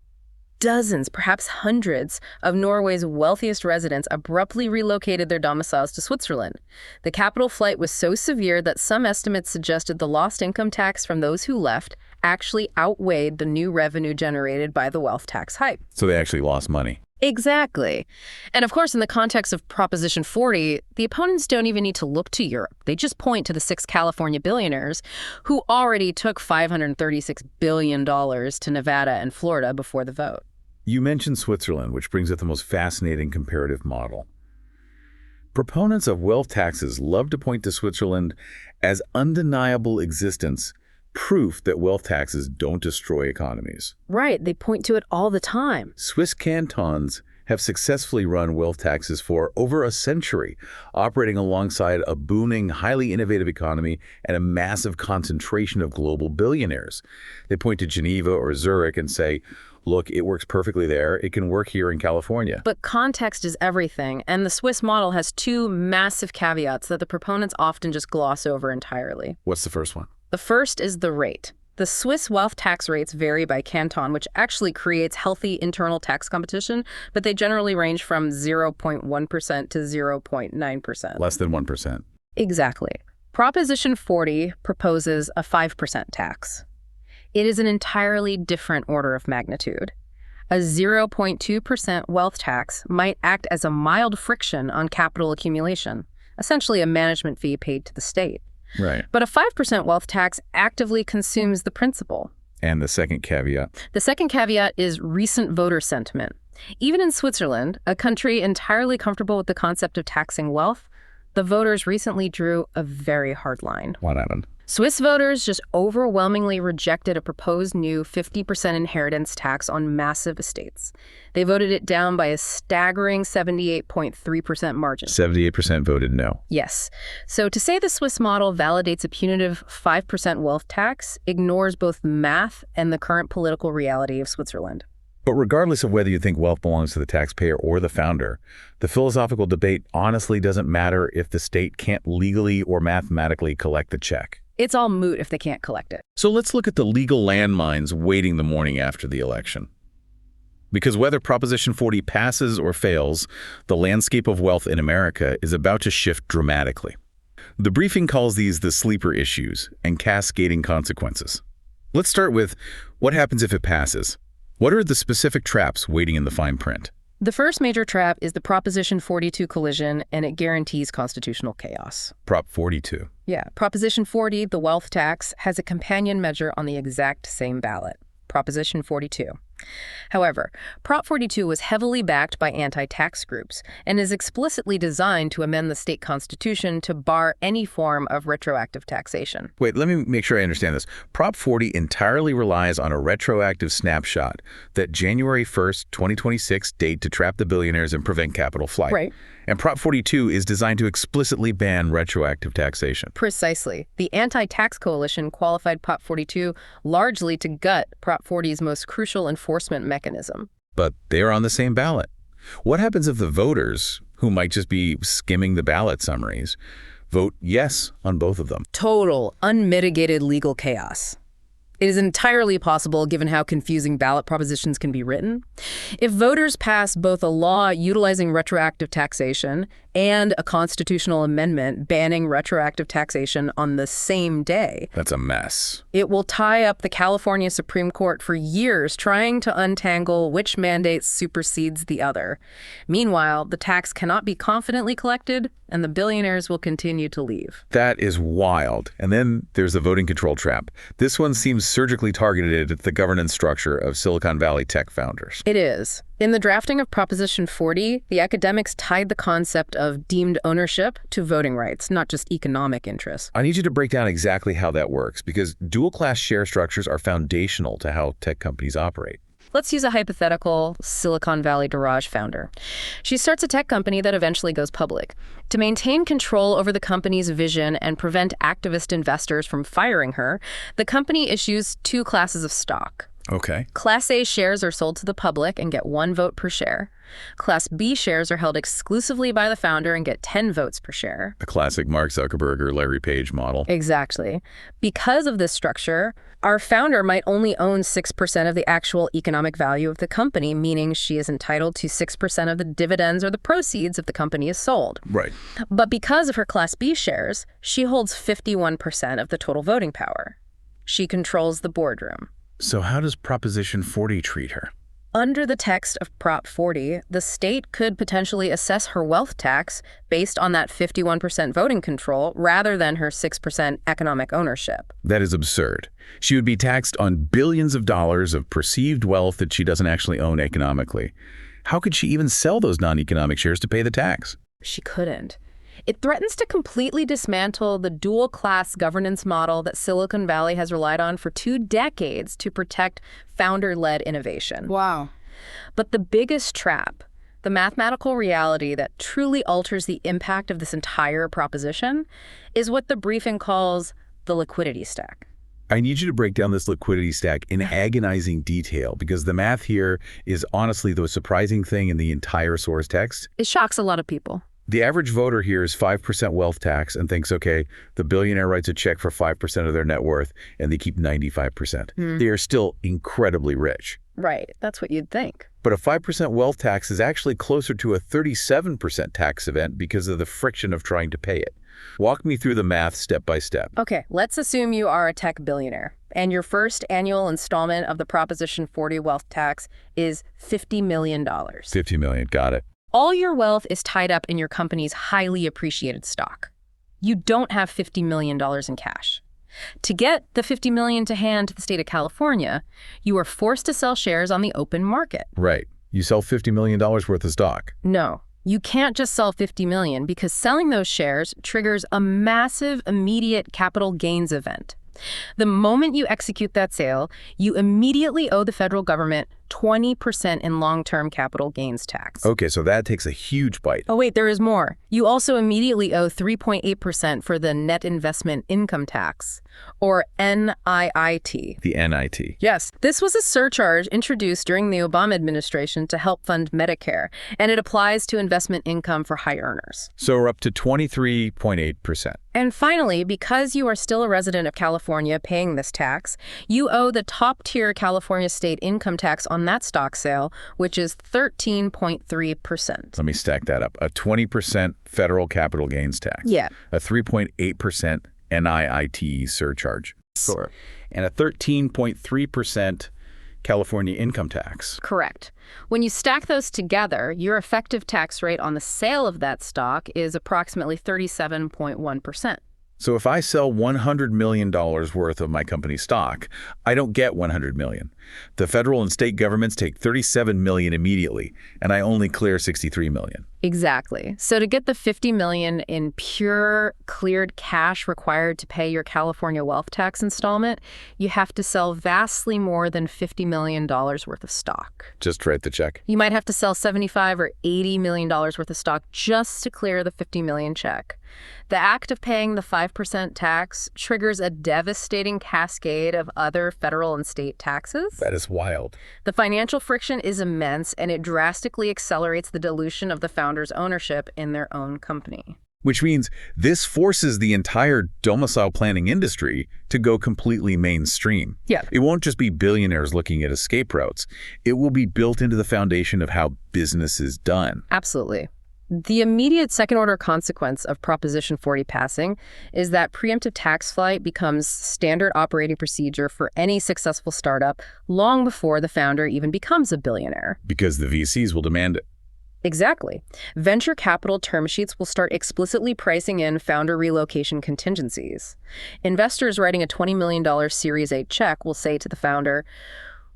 Dozens, perhaps hundreds, of Norway's wealthiest residents abruptly relocated their domiciles to Switzerland. The capital flight was so severe that some estimates suggested the lost income tax from those who left actually outweighed the new revenue generated by the wealth tax hike. So they actually lost money. Exactly. And of course, in the context of Proposition 40, the opponents don't even need to look to Europe. They just point to the 6 California billionaires who already took $536 billion to Nevada and Florida before the vote. You mentioned Switzerland, which brings up the most fascinating comparative model. Proponents of wealth taxes love to point to Switzerland as undeniable existence, proof that wealth taxes don't destroy economies. Right, they point to it all the time. Swiss cantons have successfully run wealth taxes for over a century, operating alongside a booming, highly innovative economy and a massive concentration of global billionaires. They point to Geneva or Zurich and say, look, it works perfectly there. It can work here in California. But context is everything, and the Swiss model has 2 massive caveats that the proponents often just gloss over entirely. What's the first one? The first is the rate. The Swiss wealth tax rates vary by canton, which actually creates healthy internal tax competition, but they generally range from 0.1% to 0.9%. Less than 1%. Exactly. Proposition 40 proposes a 5% tax. It is an entirely different order of magnitude. A 0.2% wealth tax might act as a mild friction on capital accumulation, essentially a management fee paid to the state. Right. But a 5% wealth tax actively consumes the principal. And the second caveat? The second caveat is recent voter sentiment. Even in Switzerland, a country entirely comfortable with the concept of taxing wealth, the voters recently drew a very hard line. What happened? Swiss voters just overwhelmingly rejected a proposed new 50% inheritance tax on massive estates. They voted it down by a staggering 78.3% margin. 78% voted no. Yes. So to say the Swiss model validates a punitive 5% wealth tax ignores both the math and the current political reality of Switzerland. But regardless of whether you think wealth belongs to the taxpayer or the founder, the philosophical debate honestly doesn't matter if the state can't legally or mathematically collect the check. It's all moot if they can't collect it. So let's look at the legal landmines waiting the morning after the election. Because whether Proposition 40 passes or fails, the landscape of wealth in America is about to shift dramatically. The briefing calls these the sleeper issues and cascading consequences. Let's start with what happens if it passes. What are the specific traps waiting in the fine print? The first major trap is the Proposition 42 collision, and it guarantees constitutional chaos. Prop 42. Yeah, Proposition 40, the wealth tax, has a companion measure on the exact same ballot, Proposition 42. However, Prop 42 was heavily backed by anti-tax groups and is explicitly designed to amend the state constitution to bar any form of retroactive taxation. Wait, let me make sure I understand this. Prop 40 entirely relies on a retroactive snapshot, that January 1st, 2026 date to trap the billionaires and prevent capital flight. Right. And Prop 42 is designed to explicitly ban retroactive taxation. Precisely. The anti-tax coalition qualified Prop 42 largely to gut Prop 40's most crucial enforcement mechanism. But they're on the same ballot. What happens if the voters, who might just be skimming the ballot summaries, vote yes on both of them? Total, unmitigated legal chaos. It is entirely possible, given how confusing ballot propositions can be written. If voters pass both a law utilizing retroactive taxation and a constitutional amendment banning retroactive taxation on the same day, That's a mess. it will tie up the California Supreme Court for years trying to untangle which mandate supersedes the other. Meanwhile, the tax cannot be confidently collected, and the billionaires will continue to leave. That is wild. And then there's the voting control trap. This one seems surgically targeted at the governance structure of Silicon Valley tech founders. It is. In the drafting of Proposition 40, the academics tied the concept of deemed ownership to voting rights, not just economic interests. I need you to break down exactly how that works, because dual-class share structures are foundational to how tech companies operate. Let's use a hypothetical Silicon Valley garage founder. She starts a tech company that eventually goes public. To maintain control over the company's vision and prevent activist investors from firing her, the company issues two classes of stock. Okay. Class A shares are sold to the public and get 1 vote per share. Class B shares are held exclusively by the founder and get 10 votes per share. A classic Mark Zuckerberg or Larry Page model. Exactly. Because of this structure, our founder might only own 6% of the actual economic value of the company, meaning she is entitled to 6% of the dividends or the proceeds if the company is sold. Right. But because of her Class B shares, she holds 51% of the total voting power. She controls the boardroom. So how does Proposition 40 treat her? Under the text of Prop 40, the state could potentially assess her wealth tax based on that 51% voting control rather than her 6% economic ownership. That is absurd. She would be taxed on billions of dollars of perceived wealth that she doesn't actually own economically. How could she even sell those non-economic shares to pay the tax? She couldn't. It threatens to completely dismantle the dual-class governance model that Silicon Valley has relied on for 2 decades to protect founder-led innovation. Wow. But the biggest trap, the mathematical reality that truly alters the impact of this entire proposition, is what the briefing calls the liquidity stack. I need you to break down this liquidity stack in agonizing detail, because the math here is honestly the surprising thing in the entire source text. It shocks a lot of people. The average voter here is 5% wealth tax and thinks, okay, the billionaire writes a check for 5% of their net worth and they keep 95%. They are still incredibly rich. Right. That's what you'd think. But a 5% wealth tax is actually closer to a 37% tax event because of the friction of trying to pay it. Walk me through the math step by step. Okay, let's assume you are a tech billionaire and your first annual installment of the Proposition 40 wealth tax is $50 million. $50 million, got it. All your wealth is tied up in your company's highly appreciated stock. You don't have $50 million in cash. To get the $50 million to hand to the state of California, you are forced to sell shares on the open market. Right. You sell $50 million worth of stock. No, you can't just sell $50 million because selling those shares triggers a massive immediate capital gains event. The moment you execute that sale, you immediately owe the federal government 20% in long-term capital gains tax. Okay, so that takes a huge bite. Oh, wait, there is more. You also immediately owe 3.8% for the net investment income tax, or NIIT. The NIT. Yes, this was a surcharge introduced during the Obama administration to help fund Medicare, and it applies to investment income for high earners. So we're up to 23.8%. And finally, because you are still a resident of California paying this tax, you owe the top-tier California state income tax on that stock sale, which is 13.3%. Let me stack that up. A 20% federal capital gains tax. Yeah. A 3.8% NIIT surcharge. Sure. And a 13.3% California income tax. Correct. When you stack those together, your effective tax rate on the sale of that stock is approximately 37.1%. So if I sell $100 million worth of my company's stock, I don't get $100 million. The federal and state governments take $37 million immediately, and I only clear $63 million. Exactly. So to get the $50 million in pure, cleared cash required to pay your California wealth tax installment, you have to sell vastly more than $50 million worth of stock. Just write the check. You might have to sell $75 or $80 million worth of stock just to clear the $50 million check. The act of paying the 5% tax triggers a devastating cascade of other federal and state taxes. That is wild. The financial friction is immense, and it drastically accelerates the dilution of the founders' ownership in their own company. Which means this forces the entire domicile planning industry to go completely mainstream. Yeah. It won't just be billionaires looking at escape routes. It will be built into the foundation of how business is done. Absolutely. The immediate second-order consequence of Proposition 40 passing is that preemptive tax flight becomes standard operating procedure for any successful startup long before the founder even becomes a billionaire. Because the VCs will demand it. Exactly. Venture capital term sheets will start explicitly pricing in founder relocation contingencies. Investors writing a $20 million Series 8 check will say to the founder,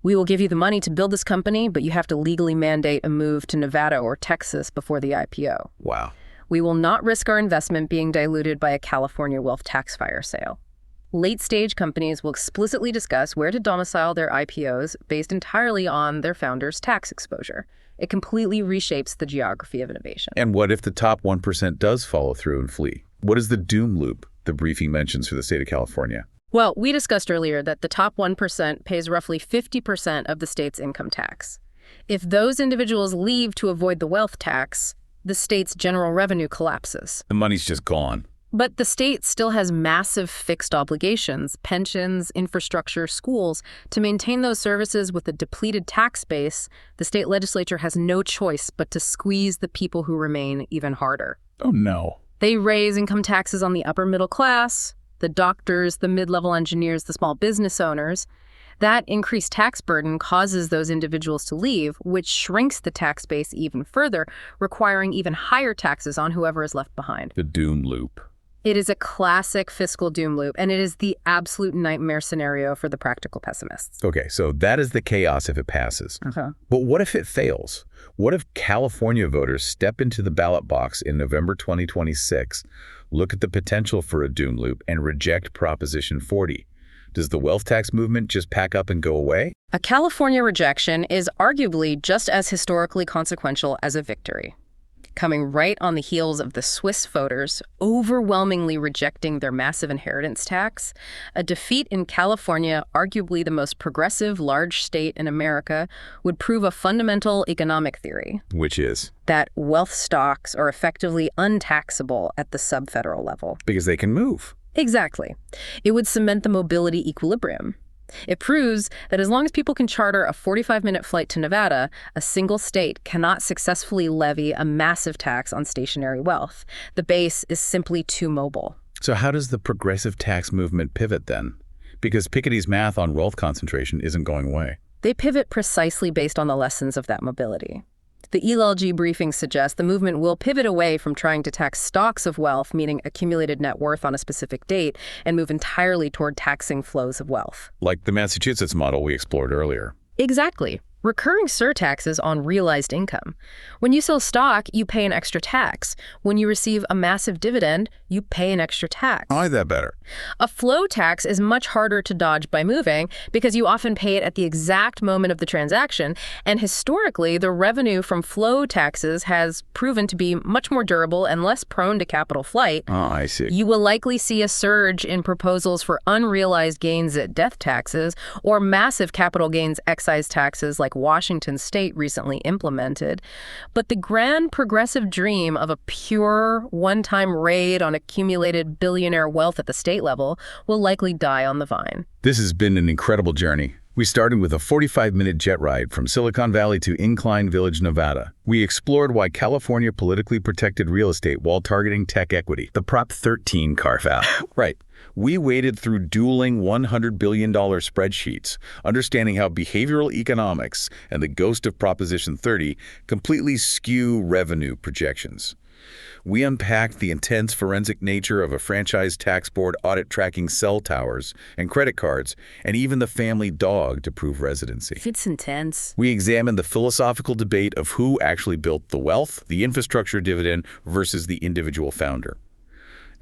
"We will give you the money to build this company, but you have to legally mandate a move to Nevada or Texas before the IPO. Wow. We will not risk our investment being diluted by a California wealth tax fire sale." Late-stage companies will explicitly discuss where to domicile their IPOs based entirely on their founders' tax exposure. It completely reshapes the geography of innovation. And what if the top 1% does follow through and flee? What is the doom loop the briefing mentions for the state of California? Well, we discussed earlier that the top 1% pays roughly 50% of the state's income tax. If those individuals leave to avoid the wealth tax, the state's general revenue collapses. The money's just gone. But the state still has massive fixed obligations, pensions, infrastructure, schools. To maintain those services with a depleted tax base, the state legislature has no choice but to squeeze the people who remain even harder. Oh, no. They raise income taxes on the upper middle class, the doctors, the mid-level engineers, the small business owners. That increased tax burden causes those individuals to leave, which shrinks the tax base even further, requiring even higher taxes on whoever is left behind. The doom loop. It is a classic fiscal doom loop, and it is the absolute nightmare scenario for the practical pessimists. Okay, so that is the chaos if it passes. But what if it fails? What if California voters step into the ballot box in November 2026, look at the potential for a doom loop, and reject Proposition 40? Does the wealth tax movement just pack up and go away? A California rejection is arguably just as historically consequential as a victory, coming right on the heels of the Swiss voters overwhelmingly rejecting their massive inheritance tax. A defeat in California, arguably the most progressive large state in America, would prove a fundamental economic theory. Which is? That wealth stocks are effectively untaxable at the sub-federal level. Because they can move. Exactly. It would cement the mobility equilibrium. It proves that as long as people can charter a 45-minute flight to Nevada, a single state cannot successfully levy a massive tax on stationary wealth. The base is simply too mobile. So how does the progressive tax movement pivot then? Because Piketty's math on wealth concentration isn't going away. They pivot precisely based on the lessons of that mobility. The ELG briefing suggests the movement will pivot away from trying to tax stocks of wealth, meaning accumulated net worth on a specific date, and move entirely toward taxing flows of wealth. Like the Massachusetts model we explored earlier. Exactly. Recurring surtaxes on realized income. When you sell stock, you pay an extra tax. When you receive a massive dividend, you pay an extra tax. I like that better. A flow tax is much harder to dodge by moving because you often pay it at the exact moment of the transaction, and historically, the revenue from flow taxes has proven to be much more durable and less prone to capital flight. Oh, I see. You will likely see a surge in proposals for unrealized gains at death taxes or massive capital gains excise taxes like Washington state recently implemented. But the grand progressive dream of a pure one-time raid on accumulated billionaire wealth at the state level will likely die on the vine. This has been an incredible journey. We started with a 45-minute jet ride from Silicon Valley to Incline Village, Nevada. We explored why California politically protected real estate while targeting tech equity. The Prop 13 carve-out. Right. We waded through dueling $100 billion spreadsheets, understanding how behavioral economics and the ghost of Proposition 30 completely skew revenue projections. We unpacked the intense forensic nature of a franchise tax board audit tracking cell towers and credit cards, and even the family dog to prove residency. It's intense. We examined the philosophical debate of who actually built the wealth, the infrastructure dividend versus the individual founder.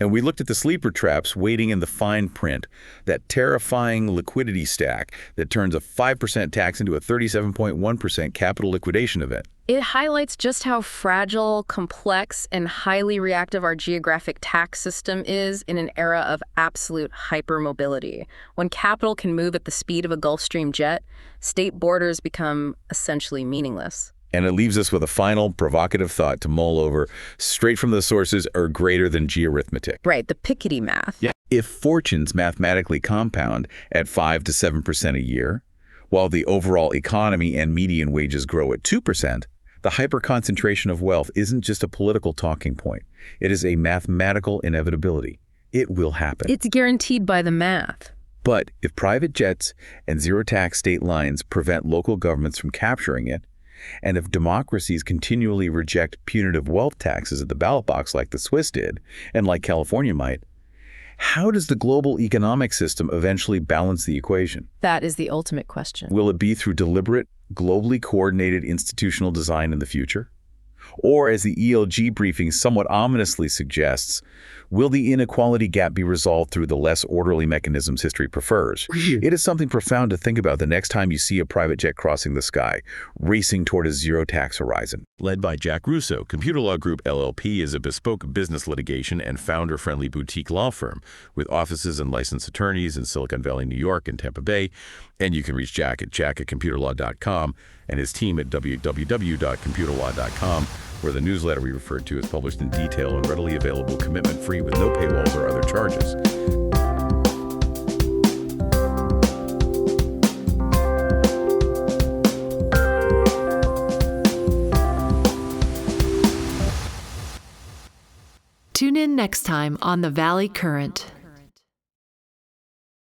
And we looked at the sleeper traps waiting in the fine print, that terrifying liquidity stack that turns a 5% tax into a 37.1% capital liquidation event. It highlights just how fragile, complex, and highly reactive our geographic tax system is in an era of absolute hypermobility. When capital can move at the speed of a Gulfstream jet, state borders become essentially meaningless. And it leaves us with a final provocative thought to mull over. Straight from the sources are greater than geoarithmetic. Right, the Piketty math. Yeah. If fortunes mathematically compound at 5 to 7% a year, while the overall economy and median wages grow at 2%, the hyperconcentration of wealth isn't just a political talking point. It is a mathematical inevitability. It will happen. It's guaranteed by the math. But if private jets and zero-tax state lines prevent local governments from capturing it, and if democracies continually reject punitive wealth taxes at the ballot box like the Swiss did, and like California might, how does the global economic system eventually balance the equation? That is the ultimate question. Will it be through deliberate, globally coordinated institutional design in the future? Or, as the ELG briefing somewhat ominously suggests, will the inequality gap be resolved through the less orderly mechanisms history prefers? It is something profound to think about the next time you see a private jet crossing the sky, racing toward a zero-tax horizon. Led by Jack Russo, Computer Law Group LLP is a bespoke business litigation and founder-friendly boutique law firm with offices and licensed attorneys in Silicon Valley, New York, and Tampa Bay. And you can reach Jack at computerlaw.com and his team at www.computerlaw.com, where the newsletter we referred to is published in detail and readily available, commitment-free with no paywalls or other charges. Tune in next time on The Valley Current.